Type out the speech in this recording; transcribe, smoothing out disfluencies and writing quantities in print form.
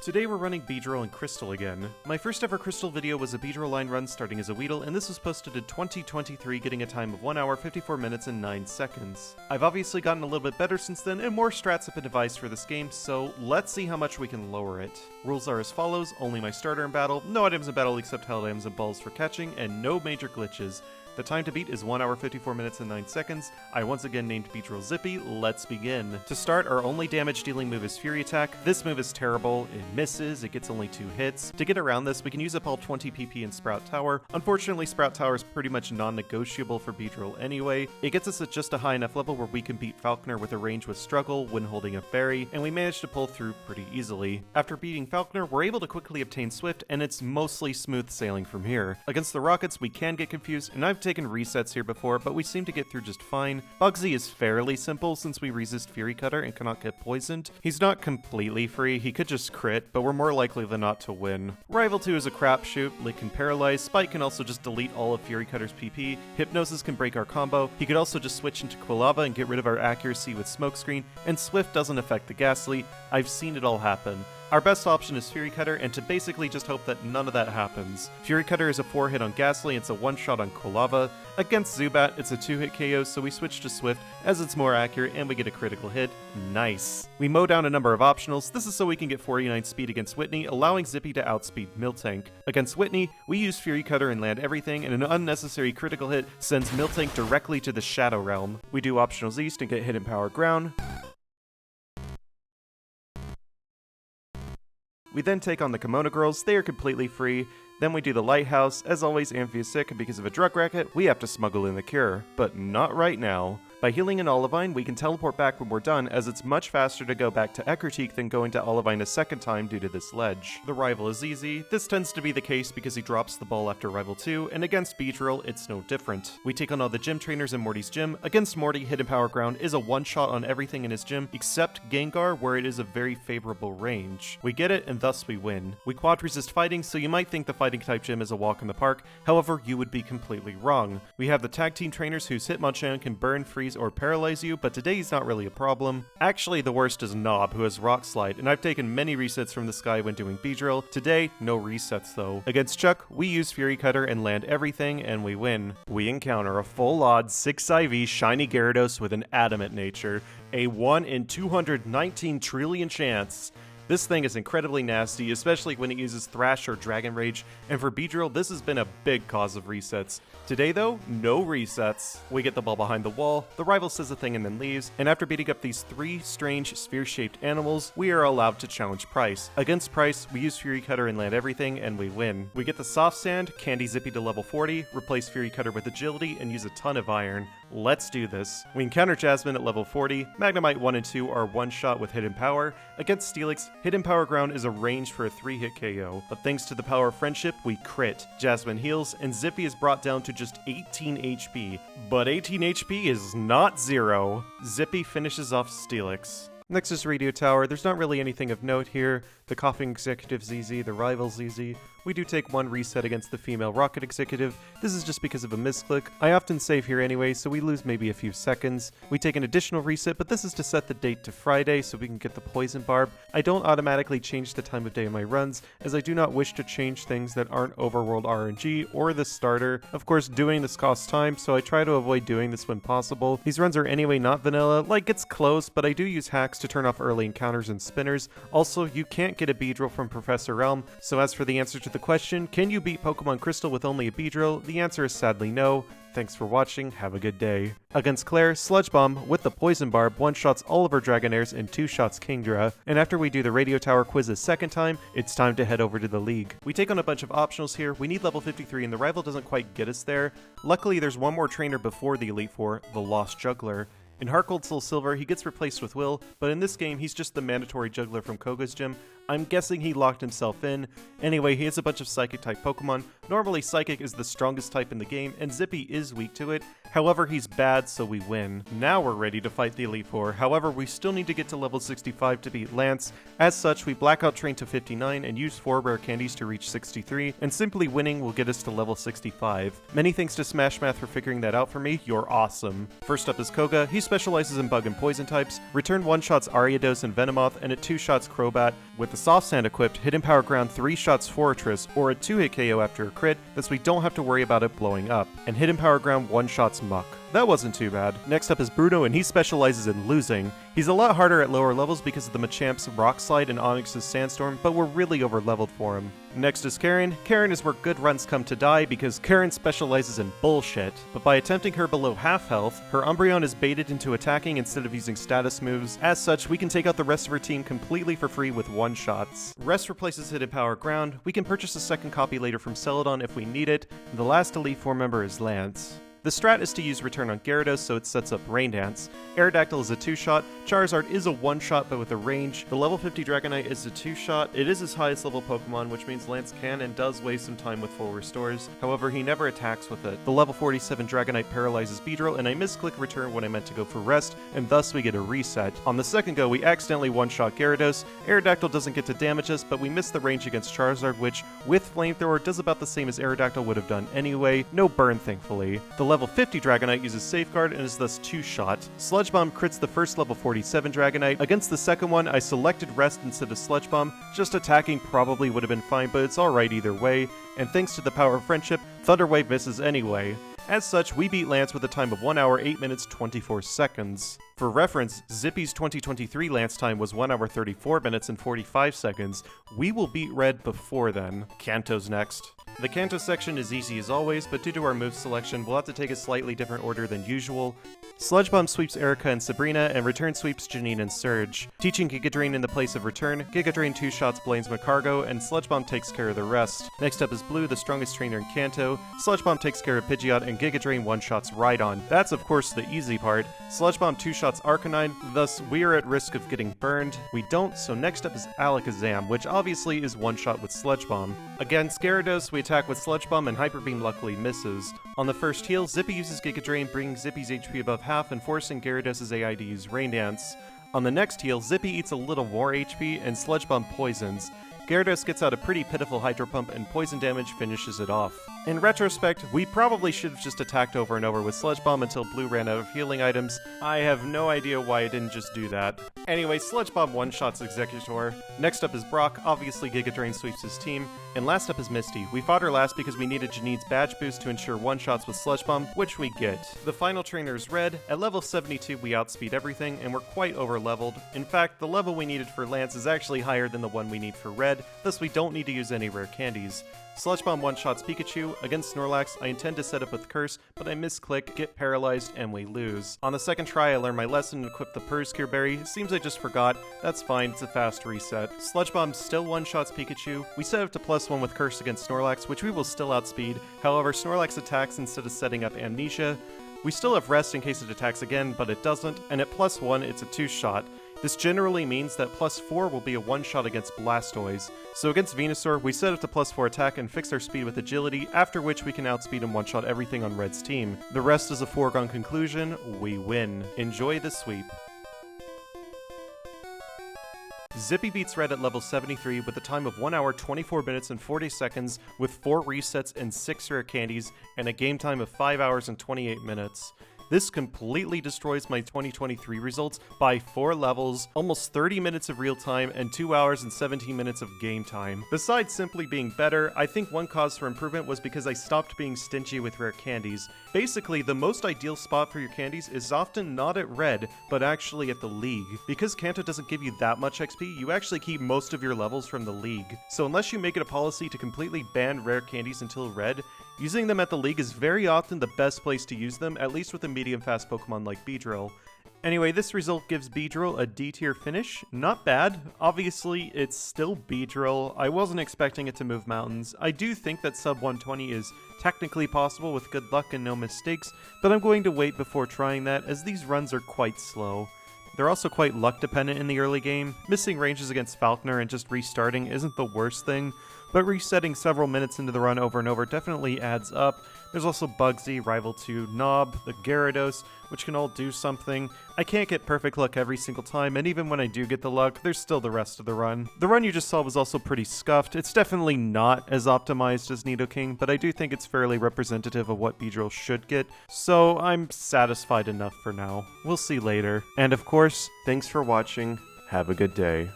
Today we're running Beedrill and Crystal again. My first ever Crystal video was a Beedrill line run starting as a Weedle, and this was posted in 2023 getting a time of 1 hour, 54 minutes, and 9 seconds. I've obviously gotten a little bit better since then, and more strats have been devised for this game, so let's see how much we can lower it. Rules are as follows: only my starter in battle, no items in battle except held items and balls for catching, and no major glitches. The time to beat is 1 hour, 54 minutes, and 9 seconds. I once again named Beedrill Zippy. Let's begin. To start, our only damage dealing move is Fury Attack. This move is terrible. It misses, it gets only 2 hits. To get around this, we can use up all 20 PP in Sprout Tower. Unfortunately, Sprout Tower is pretty much non-negotiable for Beedrill anyway. It gets us at just a high enough level where we can beat Falconer with a range with struggle when holding a fairy, and we managed to pull through pretty easily. After beating Falconer, we're able to quickly obtain Swift, and it's mostly smooth sailing from here. Against the Rockets, we can get confused, and I've taken resets here before, but we seem to get through just fine. Bugsy is fairly simple since we resist Fury Cutter and cannot get poisoned. He's not completely free, he could just crit, but we're more likely than not to win. Rival 2 is a crapshoot. Lick can paralyze, Spike can also just delete all of Fury Cutter's PP, Hypnosis can break our combo, he could also just switch into Quilava and get rid of our accuracy with Smokescreen, and Swift doesn't affect the Ghastly. I've seen it all happen. Our best option is Fury Cutter, and to basically just hope that none of that happens. Fury Cutter is a 4-hit on Ghastly, and it's a 1-shot on Quilava. Against Zubat, it's a 2-hit KO, so we switch to Swift, as it's more accurate, and we get a critical hit. Nice. We mow down a number of optionals. This is so we can get 49 speed against Whitney, allowing Zippy to outspeed Miltank. Against Whitney, we use Fury Cutter and land everything, and an unnecessary critical hit sends Miltank directly to the Shadow Realm. We do Optionals East and get Hidden Power Ground. We then take on the Kimono Girls. They are completely free. Then we do the Lighthouse. As always, Amphia's sick, and because of a drug racket, we have to smuggle in the cure. But not right now. By healing an Olivine, we can teleport back when we're done, as it's much faster to go back to Ecruteak than going to Olivine a second time due to this ledge. The rival is easy. This tends to be the case because he drops the ball after Rival 2, and against Beedrill, it's no different. We take on all the gym trainers in Morty's gym. Against Morty, Hidden Power Ground is a 1-shot on everything in his gym, except Gengar, where it is a very favorable range. We get it, and thus we win. We quad resist fighting, so you might think the fighting type gym is a walk in the park. However, you would be completely wrong. We have the tag team trainers whose Hitmonchan can burn, freeze, or paralyze you, but today he's not really a problem. Actually, the worst is Knob, who has Rock Slide, and I've taken many resets from this guy when doing Beedrill. Today, no resets though. Against Chuck, we use Fury Cutter and land everything, and we win. We encounter a full odds 6 IV Shiny Gyarados with an Adamant nature, a 1 in 219 trillion chance. This thing is incredibly nasty, especially when it uses Thrash or Dragon Rage, and for Beedrill, this has been a big cause of resets. Today though, no resets. We get the ball behind the wall, the rival says a thing and then leaves, and after beating up these 3 strange sphere-shaped animals, we are allowed to challenge Price. Against Price, we use Fury Cutter and land everything, and we win. We get the Soft Sand, Candy Zippy to level 40, replace Fury Cutter with Agility, and use a ton of Iron. Let's do this. We encounter Jasmine at level 40, Magnemite 1 and 2 are 1-shot with Hidden Power. Against Steelix, Hidden Power Ground is a range for a 3-hit KO, but thanks to the power of friendship, we crit. Jasmine heals, and Zippy is brought down to just 18 HP. But 18 HP is not 0. Zippy finishes off Steelix. Next is Radio Tower. There's not really anything of note here. The Coughing Executive's easy, the Rival's easy. We do take 1 reset against the Female Rocket Executive. This is just because of a misclick. I often save here anyway, so we lose maybe a few seconds. We take an additional reset, but this is to set the date to Friday so we can get the Poison Barb. I don't automatically change the time of day of my runs, as I do not wish to change things that aren't overworld RNG or the starter. Of course, doing this costs time, so I try to avoid doing this when possible. These runs are anyway not vanilla, like it's close, but I do use hacks to turn off early encounters and spinners. Also, you can't get a Beedrill from Professor Realm, so as for the answer to the question, can you beat Pokémon Crystal with only a Beedrill? The answer is sadly no. Thanks for watching, have a good day. Against Claire, Sludge Bomb with the Poison Barb 1-shots all of our Dragonairs and 2-shots Kingdra, and after we do the Radio Tower quiz a second time, it's time to head over to the League. We take on a bunch of optionals here. We need level 53 and the rival doesn't quite get us there. Luckily, there's one more trainer before the Elite Four, the Lost Juggler. In Heart Gold Soul Silver, he gets replaced with Will, but in this game, he's just the mandatory juggler from Koga's gym. I'm guessing he locked himself in. Anyway, he has a bunch of Psychic-type Pokemon. Normally, Psychic is the strongest type in the game, and Zippy is weak to it. However, he's bad, so we win. Now we're ready to fight the Elite Four, however, we still need to get to level 65 to beat Lance. As such, we Blackout Train to 59 and use 4 rare candies to reach 63, and simply winning will get us to level 65. Many thanks to Smash Math for figuring that out for me, you're awesome. First up is Koga, he specializes in bug and poison types, return 1-shots Ariados and Venomoth, and at 2-shots Crobat. With the Soft Sand equipped, Hidden Power Ground 3-shots Fortress, or a 2-hit KO after a crit, thus we don't have to worry about it blowing up, and Hidden Power Ground 1-shots Muck. That wasn't too bad. Next up is Bruno, and he specializes in losing. He's a lot harder at lower levels because of the Machamp's Rock Slide and Onyx's Sandstorm, but we're really over-leveled for him. Next is Karen. Karen is where good runs come to die because Karen specializes in bullshit, but by attempting her below half health, her Umbreon is baited into attacking instead of using status moves. As such, we can take out the rest of her team completely for free with 1-shots. Rest replaces Hidden Power Ground. We can purchase a second copy later from Celadon if we need it. The last Elite Four member is Lance. The strat is to use Return on Gyarados so it sets up Rain Dance. Aerodactyl is a 2-shot, Charizard is a 1-shot but with a range, the level 50 Dragonite is a 2-shot, it is his highest level Pokemon which means Lance can and does waste some time with full restores, however he never attacks with it. The level 47 Dragonite paralyzes Beedrill and I misclick Return when I meant to go for Rest, and thus we get a reset. On the second go we accidentally 1-shot Gyarados, Aerodactyl doesn't get to damage us but we miss the range against Charizard which, with Flamethrower, does about the same as Aerodactyl would have done anyway, no burn thankfully. The level 50 Dragonite uses Safeguard and is thus 2-shot. Sludge Bomb crits the first level 47 Dragonite. Against the second one, I selected Rest instead of Sludge Bomb. Just attacking probably would have been fine, but it's alright either way. And thanks to the power of friendship, Thunder Wave misses anyway. As such, we beat Lance with a time of 1 hour, 8 minutes, 24 seconds. For reference, Zippy's 2023 Lance time was 1 hour, 34 minutes, and 45 seconds. We will beat Red before then. Kanto's next. The Kanto section is easy as always, but due to our move selection, we'll have to take a slightly different order than usual. Sludge Bomb sweeps Erica and Sabrina, and Return sweeps Janine and Surge. Teaching Giga Drain in the place of Return, Giga Drain 2-shots Blaine's Macargo, and Sludge Bomb takes care of the rest. Next up is Blue, the strongest trainer in Kanto. Sludge Bomb takes care of Pidgeot, and Giga Drain 1-shots Rhydon. That's of course the easy part. Sludge Bomb 2-shots Arcanine, thus we are at risk of getting burned. We don't, so next up is Alakazam, which obviously is 1-shot with Sludge Bomb. Against Gyarados, we attack with Sludge Bomb, and Hyper Beam luckily misses. On the first heal, Zippy uses Giga Drain, bringing Zippy's HP above half and forcing Gyarados' AI to use Rain Dance. On the next heal, Zippy eats a little more HP and Sludge Bomb poisons. Gyarados gets out a pretty pitiful Hydro Pump and poison damage finishes it off. In retrospect, we probably should have just attacked over and over with Sludge Bomb until Blue ran out of healing items. I have no idea why I didn't just do that. Anyway, Sludge Bomb 1-shots Executor. Next up is Brock, obviously Giga Drain sweeps his team. And last up is Misty. We fought her last because we needed Janine's badge boost to ensure 1-shots with Sludge Bomb, which we get. The final trainer is Red. At level 72 we outspeed everything and we're quite over leveled. In fact, the level we needed for Lance is actually higher than the one we need for Red, thus we don't need to use any rare candies. Sludge Bomb 1-shots Pikachu. Against Snorlax, I intend to set up with Curse, but I misclick, get paralyzed, and we lose. On the second try, I learned my lesson and equipped the Purrscure Berry. Seems I just forgot. That's fine, it's a fast reset. Sludge Bomb still 1-shots Pikachu. We set up to +1 with Curse against Snorlax, which we will still outspeed. However, Snorlax attacks instead of setting up Amnesia. We still have Rest in case it attacks again, but it doesn't, and at +1, it's a 2-shot. This generally means that +4 will be a 1-shot against Blastoise. So against Venusaur, we set up to +4 attack and fix our speed with agility, after which we can outspeed and 1-shot everything on Red's team. The rest is a foregone conclusion, we win. Enjoy the sweep. Zippy beats Red at level 73 with a time of 1 hour, 24 minutes, and 40 seconds with 4 resets and 6 rare candies, and a game time of 5 hours and 28 minutes. This completely destroys my 2023 results by 4 levels, almost 30 minutes of real time, and 2 hours and 17 minutes of game time. Besides simply being better, I think one cause for improvement was because I stopped being stingy with rare candies. Basically, the most ideal spot for your candies is often not at Red, but actually at the League. Because Kanto doesn't give you that much XP, you actually keep most of your levels from the League. So unless you make it a policy to completely ban rare candies until Red, using them at the League is very often the best place to use them, at least with a medium-fast Pokemon like Beedrill. Anyway, this result gives Beedrill a D-tier finish. Not bad. Obviously, it's still Beedrill. I wasn't expecting it to move mountains. I do think that sub 120 is technically possible with good luck and no mistakes, but I'm going to wait before trying that, as these runs are quite slow. They're also quite luck dependent in the early game. Missing ranges against Falconer and just restarting isn't the worst thing, but resetting several minutes into the run over and over definitely adds up. There's also Bugsy, rival to Knob, the Gyarados, which can all do something. I can't get perfect luck every single time, and even when I do get the luck, there's still the rest of the run. The run you just saw was also pretty scuffed. It's definitely not as optimized as Nidoking, but I do think it's fairly representative of what Beedrill should get, so I'm satisfied enough for now. We'll see later. And of course, thanks for watching. Have a good day.